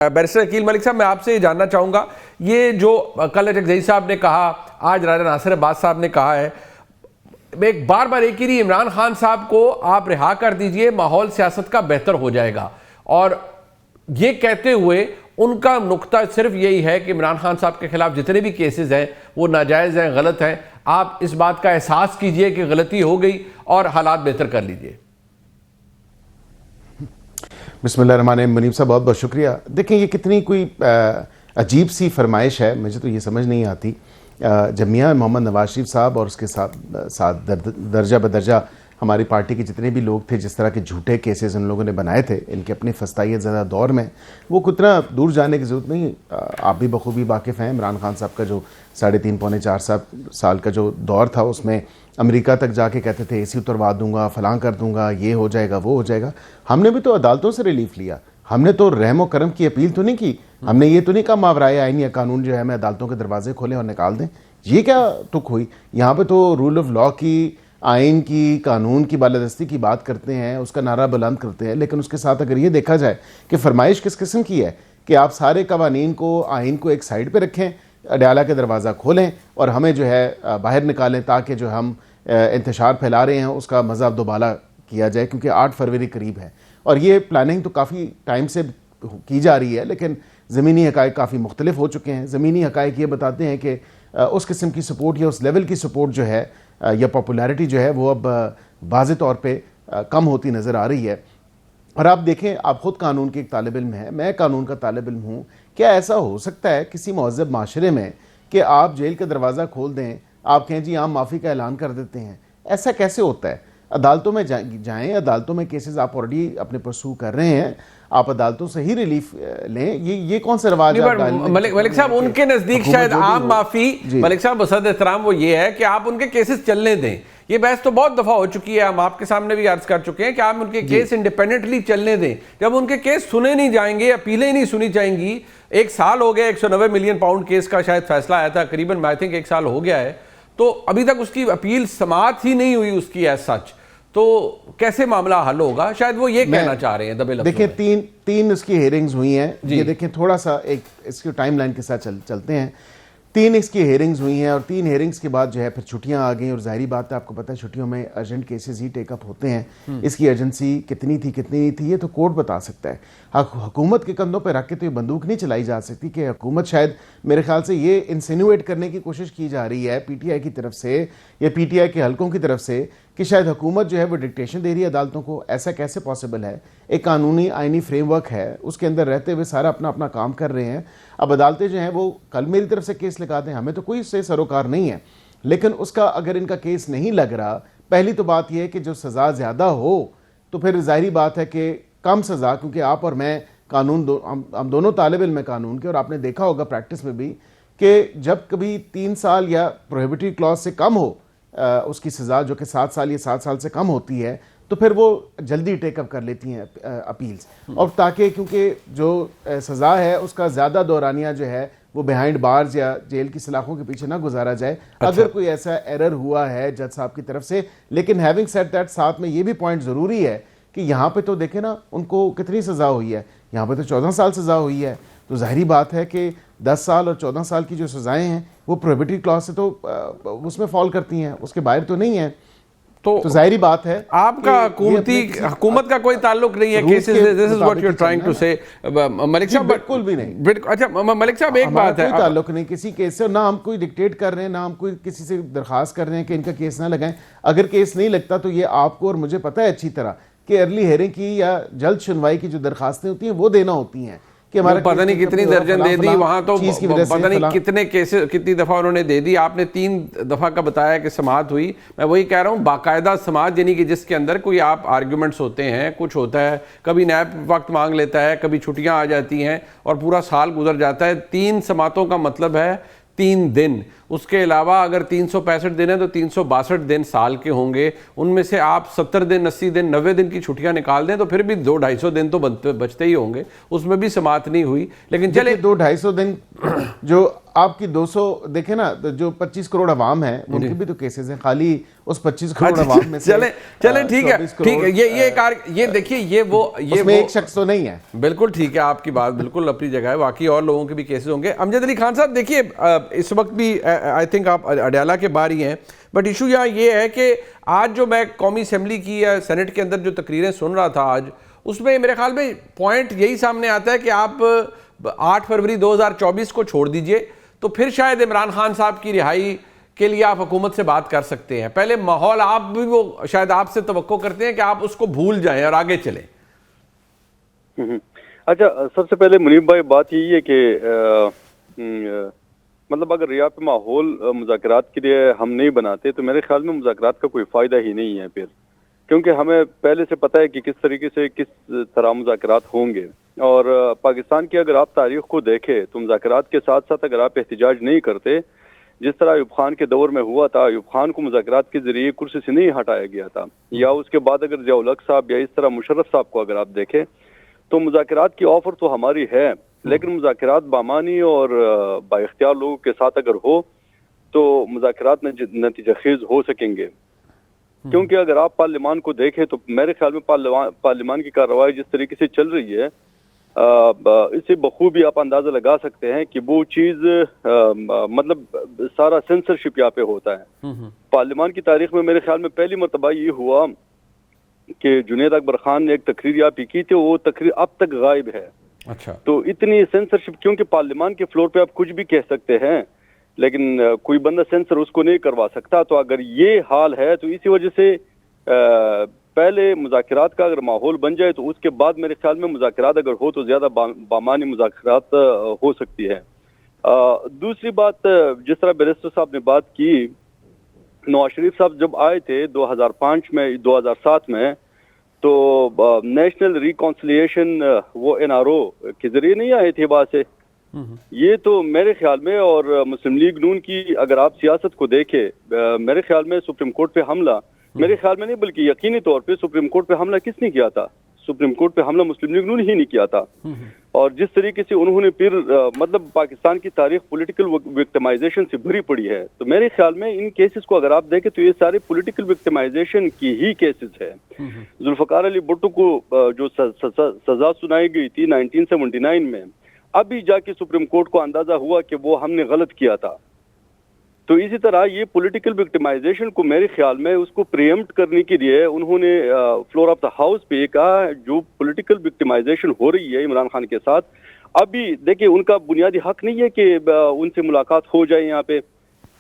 Barrister Aqeel Malik साहब, मैं आपसे ये जानना चाहूँगा, ये जो कल जगज़ई साहब ने कहा, आज राजा नासिर अब्बास साहब ने कहा है, एक बार एक ही नहीं, इमरान खान साहब को आप रिहा कर दीजिए, माहौल सियासत का बेहतर हो जाएगा। और ये कहते हुए उनका नुक्ता सिर्फ यही है कि इमरान खान साहब के खिलाफ जितने भी केसेस हैं वो नाजायज़ हैं, गलत हैं। आप इस बात का एहसास कीजिए कि गलती हो गई और हालात बेहतर कर लीजिए। बिस्मिल्लाहिर्रहमानिर्रहीम। मुनीब साहब बहुत बहुत शुक्रिया। देखें, ये कितनी कोई अजीब सी फरमाइश है, मुझे तो ये समझ नहीं आती। जब मियां मोहम्मद नवाज शरीफ साहब और उसके साथ दर्जा बदर्जा हमारी पार्टी के जितने भी लोग थे, जिस तरह के झूठे केसेस उन लोगों ने बनाए थे इनके अपनी फस्तायत ज़्यादा दौर में, वो कितना दूर जाने की ज़रूरत नहीं। आप भी बखूबी वाकिफ़ हैं, इमरान खान साहब का जो 3.5 पौने 4 साल का जो दौर था, उसमें अमेरिका तक जाके कहते थे एसी उतरवा दूंगा, फलां कर दूंगा, ये हो जाएगा, वो हो जाएगा। हमने भी तो अदालतों से रिलीफ लिया, हमने तो रहम करम की अपील तो नहीं की। हमने ये तो नहीं कहा मावराए आईन या कानून जो है हमें अदालतों के दरवाजे खोलें और निकाल दें। ये क्या टुक हुई? यहाँ पे तो रूल ऑफ लॉ की, आइन की, कानून की बालादस्ती की बात करते हैं, उसका नारा बुलंद करते हैं, लेकिन उसके साथ अगर ये देखा जाए कि फरमाइश किस किस्म की है कि आप सारे कवानीन को, आइन को एक साइड पर रखें, अडयाला के दरवाज़ा खोलें और हमें जो है बाहर निकालें, ताकि जो हम इंतशार फैला रहे हैं उसका मज़ा दोबारा किया जाए, क्योंकि 8 फरवरी करीब है। और ये प्लानिंग तो काफ़ी टाइम से की जा रही है, लेकिन ज़मीनी हक़ाइक़ काफ़ी मुख्तलिफ हो चुके हैं। ज़मीनी हक़ाइक़ ये बताते हैं कि उस किस्म की सपोर्ट या उस लेवल की सपोर्ट जो है या पॉपुलैरिटी जो है वो अब वाज़े तौर पे कम होती नज़र आ रही है। और आप देखें, आप ख़ुद कानून के एक तालिब इल्म हैं, मैं कानून का तालिब इल्म हूँ। क्या ऐसा हो सकता है किसी महज़ब माशरे में कि आप जेल का दरवाज़ा खोल दें, आप कहें जी आम माफ़ी का ऐलान कर देते हैं? ऐसा कैसे होता है? अदालतों में जाएँ, अदालतों में केसेस आप ऑलरेडी अपने परसू कर रहे हैं, आप अदालतों से ही रिलीफ लें। ये कौन सा रवाज है? मलिक साहब, उनके नज़दीक शायद आम माफ़ी, मलिक साहब बसद एहतराम, वो ये है कि आप उनके केसेस चलने दें। ये बहस तो बहुत दफ़ा हो चुकी है, हम आपके सामने भी अर्ज कर चुके हैं कि आप उनके केस इंडिपेंडेंटली चलने दें। जब उनके केस सुने नहीं जाएंगे, अपीलें नहीं सुनी जाएंगी, 1 साल हो गया, 190 मिलियन पाउंड केस का शायद फैसला आया था, करीबन आई थिंक 1 साल हो गया है, तो अभी तक उसकी अपील समाअत ही नहीं हुई उसकी एज सच, तो कैसे मामला हल होगा? शायद वो ये कहना चाह रहे हैं दबे लफ्ज़ों में। देखिए, तीन इसकी हेयरिंग्स हुई हैं। ये देखें, थोड़ा सा एक इसकी टाइमलाइन के साथ चलते हैं। 3 इसकी हेयरिंग्स हुई हैं और 3 हेयरिंग्स के बाद जो है फिर छुट्टियां आ गई। और जाहिर बात है, आपको पता है छुट्टियों में अर्जेंट केसेस ही टेकअप होते हैं। इसकी अर्जेंसी कितनी थी कितनी नहीं थी, ये तो कोर्ट बता सकता है। हुकूमत के कंधों पर रख के तो ये बंदूक नहीं चलाई जा सकती कि हुकूमत, शायद मेरे ख्याल से ये इंसिनुएट करने की कोशिश की जा रही है पीटीआई की तरफ से या पीटीआई के हलकों की तरफ से कि शायद हुकूमत जो है वो डिक्टेशन दे रही है अदालतों को। ऐसा कैसे पॉसिबल है? एक कानूनी आइनी फ्रेमवर्क है, उसके अंदर रहते हुए सारा अपना अपना काम कर रहे हैं। अब अदालतें जो हैं वो कल मेरी तरफ से केस लगा दें, हमें तो कोई उससे सरोकार नहीं है, लेकिन उसका अगर इनका केस नहीं लग रहा, पहली तो बात यह है कि जो सज़ा ज़्यादा हो तो फिर जाहिर बात है कि कम सज़ा, क्योंकि आप और मैं कानून हम दोनों तालिब इल्म कानून के, और आपने देखा होगा प्रैक्टिस में भी कि जब कभी 3 साल या प्रोहिबिटरी क्लॉज से कम हो उसकी सज़ा, जो कि 7 साल या 7 साल से कम होती है, तो फिर वो जल्दी टेकअप कर लेती हैं अपील्स। और ताकि क्योंकि जो सज़ा है उसका ज़्यादा दौरानिया जो है वो बिहाइंड बार्स या जेल की सलाखों के पीछे ना गुजारा जाए। अगर कोई ऐसा एरर हुआ है जज साहब की तरफ से। लेकिन हैविंग सेड दैट, साथ में ये भी पॉइंट ज़रूरी है कि यहाँ पे तो देखें ना, उनको कितनी सज़ा हुई है। यहाँ पे तो 14 साल सज़ा हुई है, तो जाहिर बात है कि 10 साल और 14 साल की जो सज़ाएँ हैं वो प्रोहिबिटरी क्लॉज से तो उसमें फॉल करती हैं, उसके बाहर तो नहीं है। तो जाहिर बात है आपका हुकूमत का कोई ताल्लुक नहीं है cases. This is what you are trying to say Malik साहब। बिल्कुल भी नहीं। अच्छा मलिक साहब, एक बात है, कोई ताल्लुक नहीं किसी केस से, ना हम कोई डिक्टेट कर रहे हैं, ना हम कोई किसी से दरखास्त कर रहे हैं कि इनका केस ना लगाएं। अगर केस नहीं लगता तो ये आपको और मुझे पता है अच्छी तरह कि अर्ली हेयरिंग की या जल्द सुनवाई की जो दरखास्तें होती हैं वो देना होती हैं कि हमारा पता नहीं कितनी दर्जन दे दी वहां, तो पता नहीं कितने केसेस कितनी दफ़ा उन्होंने दे दी। आपने 3 दफ़ा का बताया कि समाअत हुई। मैं वही कह रहा हूँ, बाकायदा समाअत, यानी कि जिसके अंदर कोई आप आर्ग्यूमेंट्स होते हैं, कुछ होता है, कभी नैब वक्त मांग लेता है, कभी छुट्टियाँ आ जाती हैं और पूरा साल गुजर जाता है। 3 समाअतों का मतलब है 3 दिन। उसके अलावा अगर 365 दिन है तो 362 दिन साल के होंगे। उनमें से आप 70 दिन, 80 दिन, 90 दिन की छुट्टियां निकाल दें तो फिर भी 200-250 दिन तो बचते ही होंगे। उसमें भी समाअत नहीं हुई। लेकिन चले 200-250 दिन जो आपकी 200 देखे ना, तो जो 25 करोड़ अवाम है उनके भी तो केसेस हैं, खाली उस 25 करोड़ अवाम में से चले ठीक है, ये देखिए ये उसमें एक शख्स तो नहीं है। बिल्कुल ठीक है, आपकी बात बिल्कुल अपनी जगह है, बाकी और लोगों के भी केसेस होंगे। अमजद अली खान साहब देखिए, इस वक्त भी आई थिंक आप अडयाला के बाहर ही हैं, बट इशू यहाँ ये है कि आज जो मैं कौमी असेंबली की या सेनेट के अंदर जो तकरीरें सुन रहा था आज, उसमें मेरे ख्याल में पॉइंट यही सामने आता है कि आप 8 फरवरी 2024 को छोड़ दीजिए, तो फिर शायद इमरान खान साहब की रिहाई के लिए आप हुकूमत से बात कर सकते हैं। पहले माहौल आप भी वो शायद आपसे तवक्को करते हैं कि आप उसको भूल जाएं और आगे चलें। अच्छा, सबसे पहले मुनीब भाई बात यही है कि मतलब अगर रिया पे माहौल मुज़ाकरात के लिए हम नहीं बनाते तो मेरे ख्याल में मुज़ाकरात का कोई फ़ायदा ही नहीं है फिर, क्योंकि हमें पहले से पता है कि किस तरीके से किस तरह मुज़ाकरात होंगे। और पाकिस्तान की अगर आप तारीख को देखें तो मुज़ाकरात के साथ साथ अगर आप एहतजाज नहीं करते, जिस तरह अयूब खान के दौर में हुआ था, अयूब खान को मुज़ाकरात के ज़रिए कुर्सी से नहीं हटाया गया था, या उसके बाद अगर ज़िया उल हक साहब या इस तरह मुशर्रफ साहब को अगर आप देखें तो मुज़ाकरात की ऑफ़र तो हमारी है, लेकिन मुज़ाकरात बामानी और बाइख्तियार लोगों के साथ अगर हो तो मुज़ाकरात नतीजाखेज़ हो सकेंगे। क्योंकि अगर आप पार्लियामान को देखें तो मेरे ख्याल में पार्लियामान की कार्रवाई जिस तरीके से चल रही है, इससे बखूबी आप अंदाज़ा लगा सकते हैं कि वो चीज़ मतलब सारा सेंसरशिप यहाँ पे होता है। पार्लियामान की तारीख में मेरे ख्याल में पहली मरतबा ये हुआ कि जुनैद अकबर खान ने एक तकरीर यहाँ पे की थी, वो तकरीर अब तक गायब है। अच्छा, तो इतनी सेंसरशिप, क्योंकि पार्लियामान के फ्लोर पे आप कुछ भी कह सकते हैं लेकिन कोई बंदा सेंसर उसको नहीं करवा सकता। तो अगर ये हाल है तो इसी वजह से पहले मुज़ाकरात का अगर माहौल बन जाए तो उसके बाद मेरे ख्याल में मुज़ाकरात अगर हो तो ज़्यादा बामानी मुज़ाकरात हो सकती है। दूसरी बात, जिस तरह बैरिस्टर साहब ने बात की, नवाज शरीफ साहब जब आए थे 2005 में 2007 में, तो नेशनल रिकॉन्सिलिएशन वो NRO के जरिए नहीं आए थे वहाँ से। ये तो मेरे ख्याल में, और मुस्लिम लीग नून की अगर आप सियासत को देखें, मेरे ख्याल में सुप्रीम कोर्ट पे हमला, मेरे ख्याल में नहीं बल्कि यकीनी तौर पे सुप्रीम कोर्ट पे हमला किसने किया था? सुप्रीम कोर्ट पे हमला मुस्लिम लीग नून ही नहीं किया था। और जिस तरीके से उन्होंने फिर मतलब पाकिस्तान की तारीख पॉलिटिकल विक्टिमाइजेशन से भरी पड़ी है, तो मेरे ख्याल में इन केसेस को अगर आप देखें तो ये सारे पॉलिटिकल विक्टिमाइजेशन की ही केसेस है। जुल्फकार अली भुट्टो को जो सजा सुनाई गई थी 1979 में, अभी जाके सुप्रीम कोर्ट को अंदाजा हुआ कि वो हमने गलत किया था। तो इसी तरह ये पॉलिटिकल विक्टिमाइजेशन को मेरे ख्याल में उसको प्रीएम्प्ट करने के लिए उन्होंने फ्लोर ऑफ द हाउस पे कहा, जो पॉलिटिकल विक्टिमाइजेशन हो रही है इमरान खान के साथ, अभी देखिए उनका बुनियादी हक नहीं है कि उनसे मुलाकात हो जाए। यहाँ पे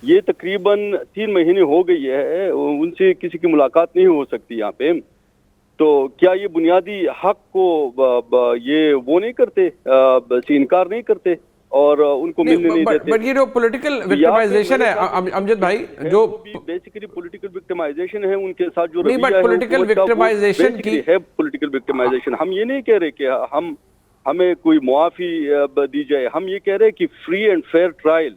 ये तकरीबन 3 महीने हो गई है, उनसे किसी की मुलाकात नहीं हो सकती यहाँ पे। तो क्या ये बुनियादी हक को ये वो नहीं करते, इनकार नहीं करते और उनको मिलने नहीं देते? बट ये जो पॉलिटिकल विक्टिमाइजेशन है अमजद भाई, जो बेसिकली पॉलिटिकल विक्टिमाइजेशन है उनके साथ जो नहीं, बट पॉलिटिकल विक्टिमाइजेशन की है पॉलिटिकल विक्टिमाइजेशन। हम ये नहीं कह रहे कि हमें कोई मुआफी दी जाए, हम ये कह रहे हैं कि फ्री एंड फेयर ट्रायल